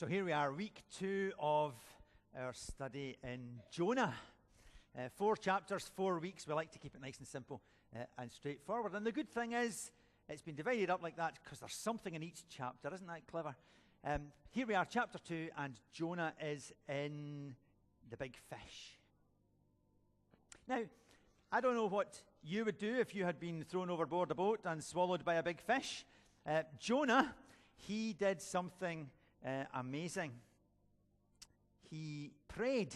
So here we are, week 2 of our study in Jonah. 4 chapters, 4 weeks. We like to keep it nice and simple and straightforward. And the good thing is, it's been divided up like that because there's something in each chapter. Isn't that clever? Here we are, chapter 2, and Jonah is in the big fish. Now, I don't know what you would do if you had been thrown overboard a boat and swallowed by a big fish. Jonah, he did something amazing. He prayed.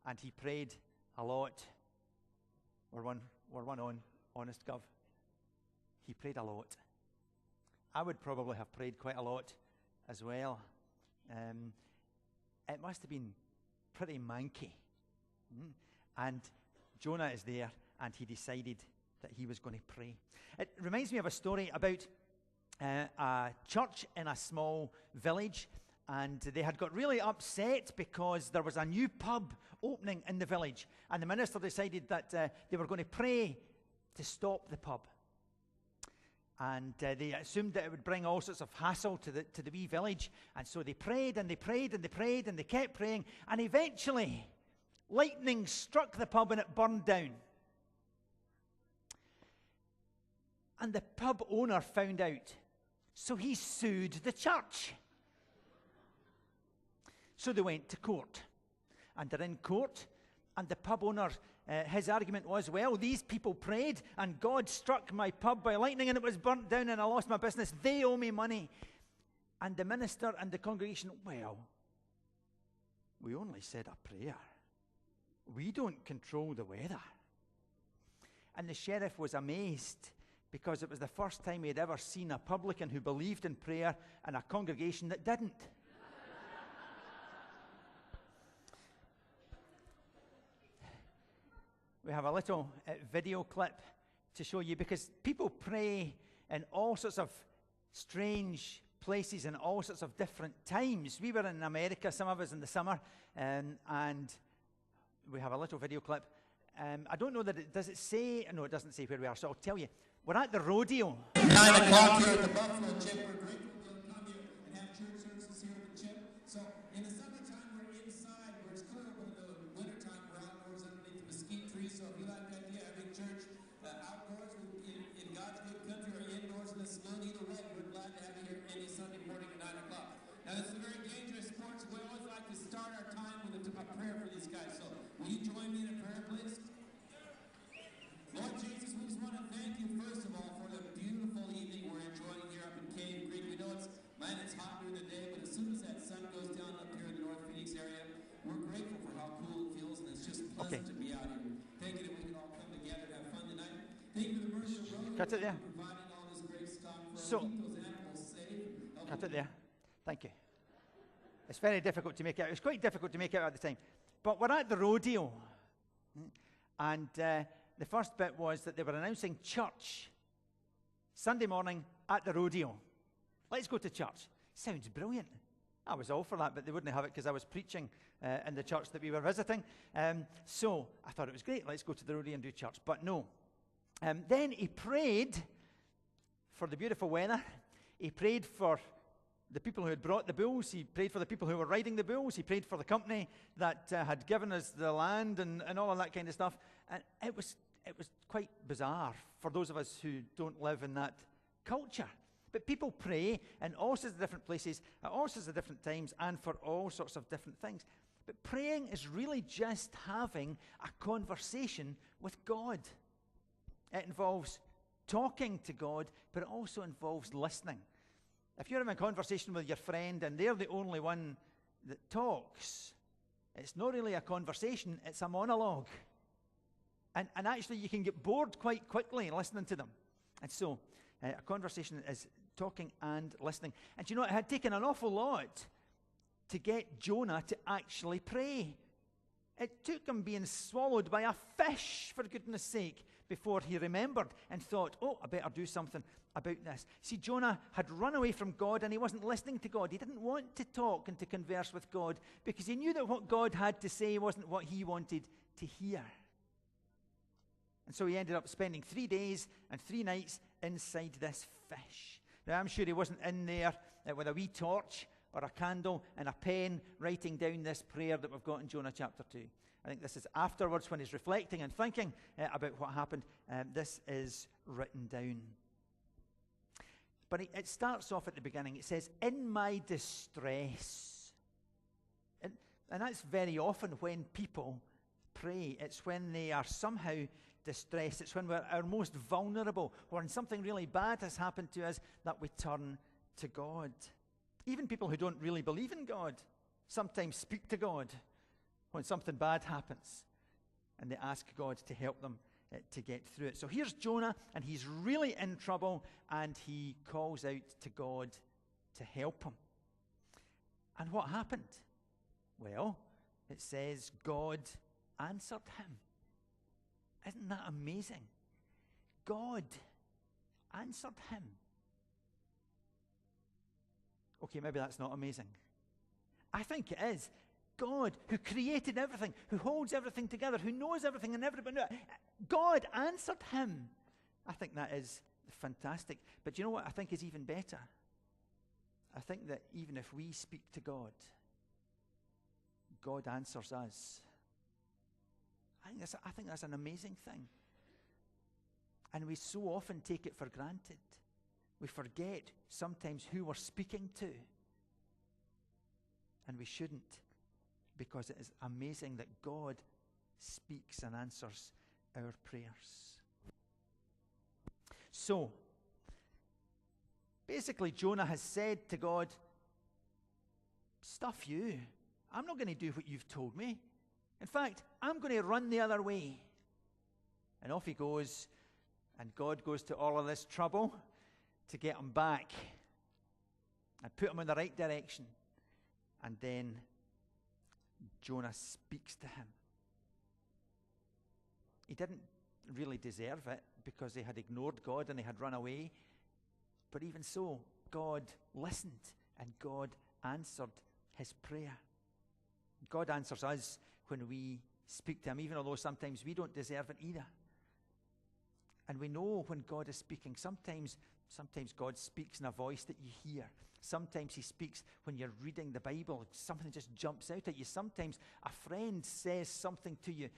And he prayed a lot. We're one on, honest gov. He prayed a lot. I would probably have prayed quite a lot as well. It must have been pretty manky. And Jonah is there, and he decided that he was going to pray. It reminds me of a story about a church in a small village, and they had got really upset because there was a new pub opening in the village, and the minister decided that they were going to pray to stop the pub. And they assumed that it would bring all sorts of hassle to the wee village, and so they prayed and they prayed and they prayed and they kept praying, and eventually lightning struck the pub and it burned down. And the pub owner found out, so he sued the church. So they went to court, and they're in court, and the pub owner, his argument was, well, these people prayed, and God struck my pub by lightning, and it was burnt down, and I lost my business. They owe me money. And the minister and the congregation, well, we only said a prayer. We don't control the weather. And the sheriff was amazed, because it was the first time he had ever seen a publican who believed in prayer and a congregation that didn't. We have a little video clip to show you, because people pray in all sorts of strange places and all sorts of different times. We were in America, some of us in the summer, and we have a little video clip. I don't know that does it say, no, it doesn't say where we are, so I'll tell you. We're at the rodeo. 9 o'clock here at the Buffalo Chip. We're grateful to be able to come here and have church services here at the Chip. So in the summertime, we're inside where it's clear, but in the wintertime, we're outdoors underneath the mesquite tree. So if you like the idea of having church outdoors in God's good country or indoors in the saloon, either way, we're glad to have you here any Sunday morning at 9 o'clock. Now, this is a very dangerous sport, so we always like to start our time with a prayer for these guys. So will you join me in a prayer, please? Lord Jesus, we just want to thank you, first of all, for the beautiful evening we're enjoying here up in Cave Creek. We know it's hot during the day, but as soon as that sun goes down up here in the North Phoenix area, we're grateful for how cool it feels, and it's just pleasant to be out here. Thank you that we can all come together and have fun tonight. Thank you to the Mercer Brothers Cut it there. for providing all this great stuff for us. So, Keep those animals safe. Cut it there. Thank you. It's very difficult to make out. It was quite difficult to make out at the time. But we're at the rodeo. And the first bit was that they were announcing church Sunday morning at the rodeo. Let's go to church. Sounds brilliant. I was all for that, but they wouldn't have it because I was preaching in the church that we were visiting. So I thought it was great. Let's go to the rodeo and do church. But no. Then he prayed for the beautiful weather. He prayed for the people who had brought the bulls. He prayed for the people who were riding the bulls. He prayed for the company that had given us the land and all of that kind of stuff. And it was quite bizarre for those of us who don't live in that culture. But people pray in all sorts of different places, at all sorts of different times, and for all sorts of different things. But praying is really just having a conversation with God. It involves talking to God, but it also involves listening. If you're having a conversation with your friend and they're the only one that talks, it's not really a conversation, it's a monologue. And actually, you can get bored quite quickly listening to them. And so, a conversation is talking and listening. And you know, it had taken an awful lot to get Jonah to actually pray. It took him being swallowed by a fish, for goodness sake, before he remembered and thought, oh, I better do something about this. See, Jonah had run away from God and he wasn't listening to God. He didn't want to talk and to converse with God because he knew that what God had to say wasn't what he wanted to hear. And so he ended up spending 3 days and 3 nights inside this fish. Now, I'm sure he wasn't in there with a wee torch or a candle and a pen writing down this prayer that we've got in Jonah chapter 2. I think this is afterwards when he's reflecting and thinking about what happened. This is written down. But it starts off at the beginning. It says, in my distress. And that's very often when people pray. It's when they are somehow distressed. It's when we're our most vulnerable, or when something really bad has happened to us, that we turn to God. Even people who don't really believe in God sometimes speak to God when something bad happens, and they ask God to help them to get through it. So here's Jonah, and he's really in trouble, and he calls out to God to help him. And what happened? Well, it says God answered him. Isn't that amazing? God answered him. Okay, maybe that's not amazing. I think it is. God, who created everything, who holds everything together, who knows everything and everybody, God answered him. I think that is fantastic. But you know what I think is even better? I think that even if we speak to God, God answers us. I think that's an amazing thing. And we so often take it for granted. We forget sometimes who we're speaking to. And we shouldn't, because it is amazing that God speaks and answers our prayers. So, basically Jonah has said to God, stuff you. I'm not going to do what you've told me. In fact, I'm going to run the other way. And off he goes, and God goes to all of this trouble to get him back and put him in the right direction. And then Jonah speaks to him. He didn't really deserve it because he had ignored God and he had run away. But even so, God listened and God answered his prayer. God answers us when we speak to him, even although sometimes we don't deserve it either. And we know when God is speaking. Sometimes God speaks in a voice that you hear. Sometimes he speaks when you're reading the Bible. Something just jumps out at you. Sometimes a friend says something to you.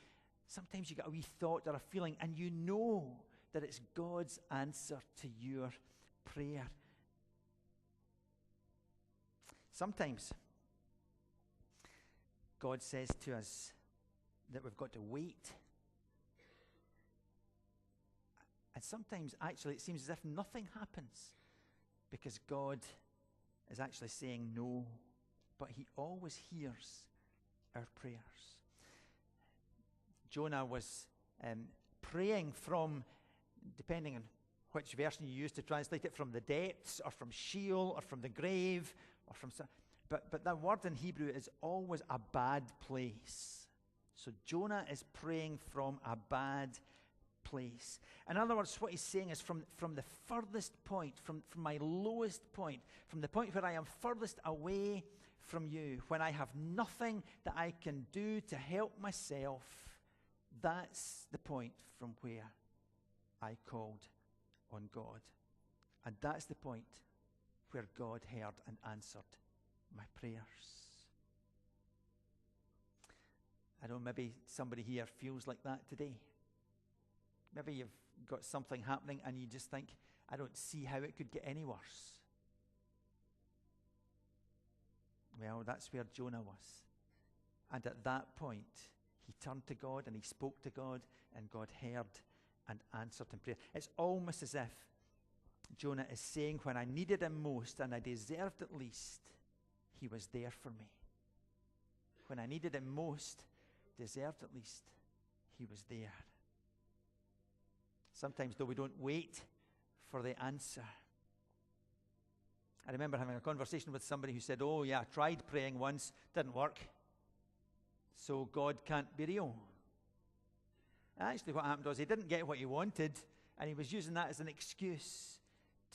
Sometimes you get a wee thought or a feeling, and you know that it's God's answer to your prayer. Sometimes God says to us that we've got to wait. And sometimes, actually, it seems as if nothing happens because God is actually saying no, but he always hears our prayers. Jonah was praying from, depending on which version you use to translate it, from the depths or from Sheol or from the grave or from some, but that word in Hebrew is always a bad place. So Jonah is praying from a bad place. In other words, what he's saying is from the furthest point, from my lowest point, from the point where I am furthest away from you, when I have nothing that I can do to help myself, that's the point from where I called on God. And that's the point where God heard and answered my prayers. I know maybe somebody here feels like that today. Maybe you've got something happening and you just think, I don't see how it could get any worse. Well, that's where Jonah was. And at that point, he turned to God and he spoke to God, and God heard and answered in prayer. It's almost as if Jonah is saying, when I needed him most and I deserved it least, he was there for me. When I needed him most, deserved at least, he was there. Sometimes, though, we don't wait for the answer. I remember having a conversation with somebody who said, oh yeah, I tried praying once, didn't work, so God can't be real. Actually, what happened was he didn't get what he wanted, and he was using that as an excuse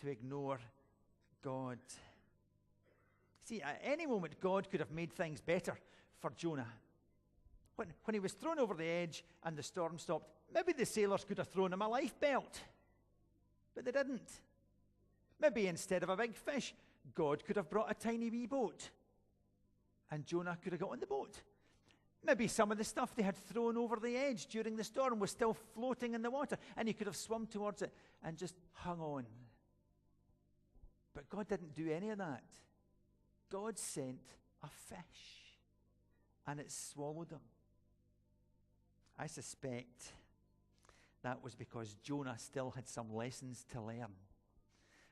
to ignore God. See, at any moment, God could have made things better for Jonah. When he was thrown over the edge and the storm stopped, maybe the sailors could have thrown him a life belt, but they didn't. Maybe instead of a big fish, God could have brought a tiny wee boat, and Jonah could have got on the boat. Maybe some of the stuff they had thrown over the edge during the storm was still floating in the water, and he could have swum towards it and just hung on. But God didn't do any of that. God sent a fish, and it swallowed him. I suspect that was because Jonah still had some lessons to learn.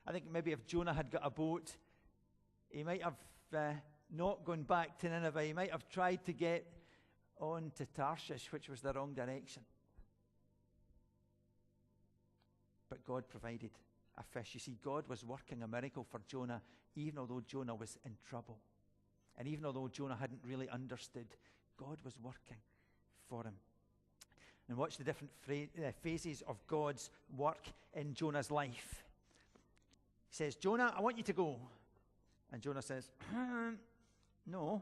I think maybe if Jonah had got a boat, he might have not gone back to Nineveh. He might have tried to get on to Tarshish, which was the wrong direction. But God provided a fish. You see, God was working a miracle for Jonah, even although Jonah was in trouble. And even although Jonah hadn't really understood, God was working for him. And watch the different phases of God's work in Jonah's life. He says, Jonah, I want you to go. And Jonah says, no.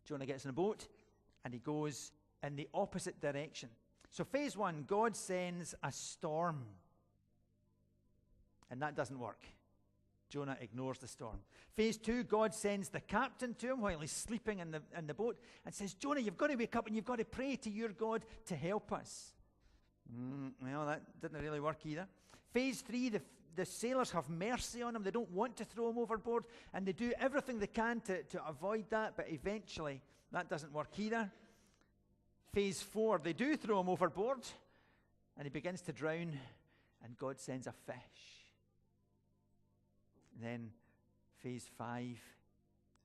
Jonah gets in a boat, and he goes in the opposite direction. So phase 1, God sends a storm. And that doesn't work. Jonah ignores the storm. Phase 2, God sends the captain to him while he's sleeping in the boat and says, Jonah, you've got to wake up and you've got to pray to your God to help us. Well, that didn't really work either. Phase 3, the sailors have mercy on him. They don't want to throw him overboard, and they do everything they can to avoid that, but eventually that doesn't work either. Phase 4, they do throw him overboard, and he begins to drown, and God sends a fish. And then phase 5,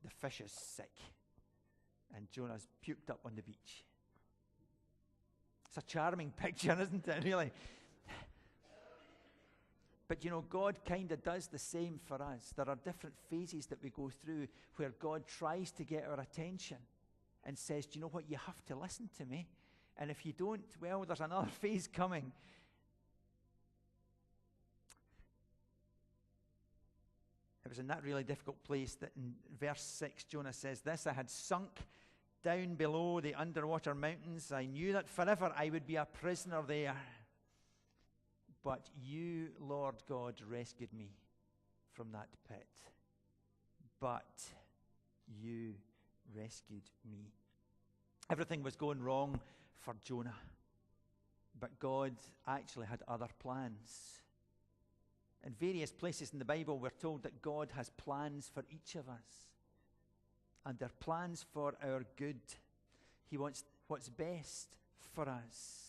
the fish is sick, and Jonah's puked up on the beach. It's a charming picture, isn't it, really? But you know, God kind of does the same for us. There are different phases that we go through where God tries to get our attention and says, do you know what, you have to listen to me. And if you don't, well, there's another phase coming. It was in that really difficult place that in verse 6, Jonah says this, I had sunk down below the underwater mountains. I knew that forever I would be a prisoner there. But you, Lord God, rescued me from that pit. But you rescued me. Everything was going wrong for Jonah. But God actually had other plans. In various places in the Bible, we're told that God has plans for each of us. And they're plans for our good. He wants what's best for us.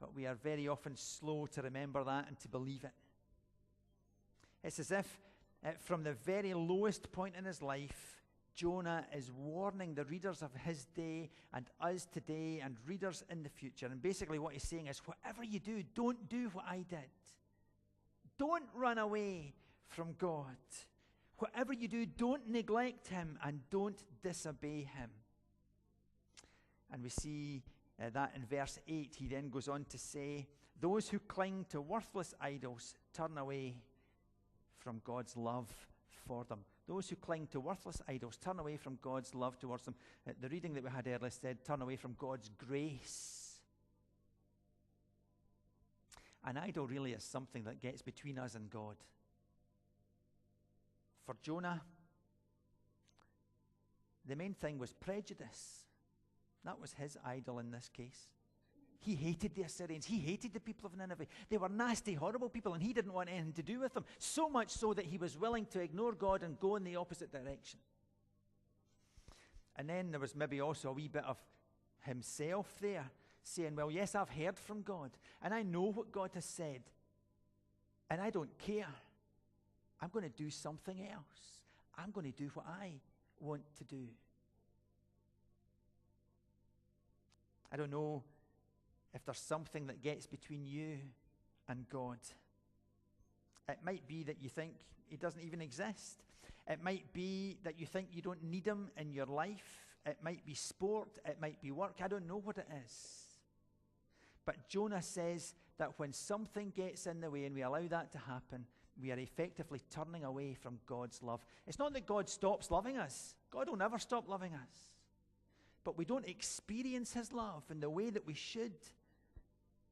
But we are very often slow to remember that and to believe it. It's as if from the very lowest point in his life, Jonah is warning the readers of his day and us today and readers in the future. And basically what he's saying is, whatever you do, don't do what I did. Don't run away from God. Whatever you do, don't neglect him and don't disobey him. And we see that in verse 8, he then goes on to say, those who cling to worthless idols turn away from God's love for them. Those who cling to worthless idols turn away from God's love towards them. The reading that we had earlier said, turn away from God's grace. An idol really is something that gets between us and God. For Jonah, the main thing was prejudice. That was his idol in this case. He hated the Assyrians. He hated the people of Nineveh. They were nasty, horrible people, and he didn't want anything to do with them. So much so that he was willing to ignore God and go in the opposite direction. And then there was maybe also a wee bit of himself there, saying, well, yes, I've heard from God, and I know what God has said, and I don't care. I'm going to do something else. I'm going to do what I want to do. I don't know if there's something that gets between you and God. It might be that you think he doesn't even exist. It might be that you think you don't need him in your life. It might be sport. It might be work. I don't know what it is. But Jonah says that when something gets in the way and we allow that to happen, we are effectively turning away from God's love. It's not that God stops loving us. God will never stop loving us. But we don't experience his love in the way that we should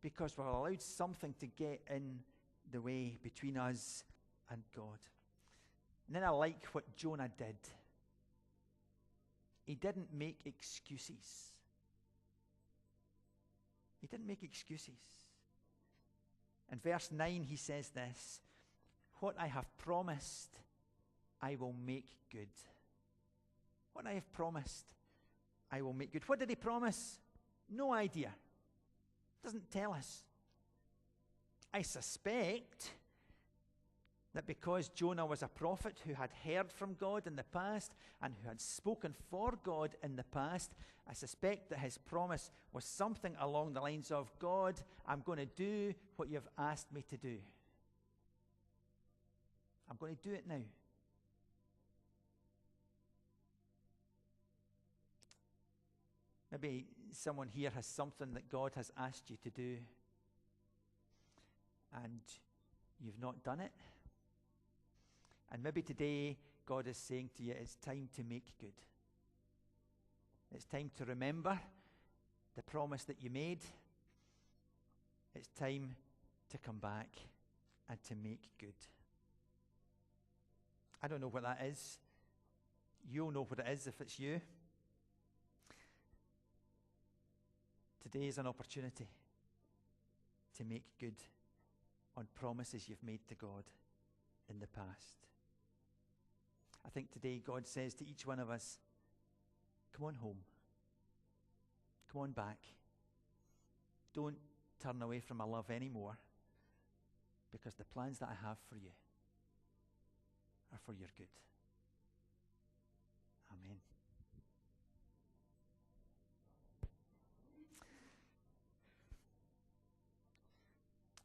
because we've allowed something to get in the way between us and God. And then I like what Jonah did. He didn't make excuses. He didn't make excuses. In verse 9 he says this, "What I have promised, I will make good." What I have promised, I will make good. What did he promise? No idea. Doesn't tell us. I suspect that because Jonah was a prophet who had heard from God in the past and who had spoken for God in the past, I suspect that his promise was something along the lines of, "God, I'm going to do what you've asked me to do. I'm going to do it now." Maybe someone here has something that God has asked you to do and you've not done it. And maybe today God is saying to you, it's time to make good. It's time to remember the promise that you made. It's time to come back and to make good. I don't know what that is. You'll know what it is if it's you. Today is an opportunity to make good on promises you've made to God in the past. I think today God says to each one of us, come on home. Come on back. Don't turn away from my love anymore, because the plans that I have for you are for your good. Amen.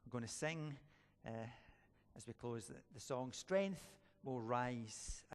I'm going to sing as we close the song, "Strength Will Rise."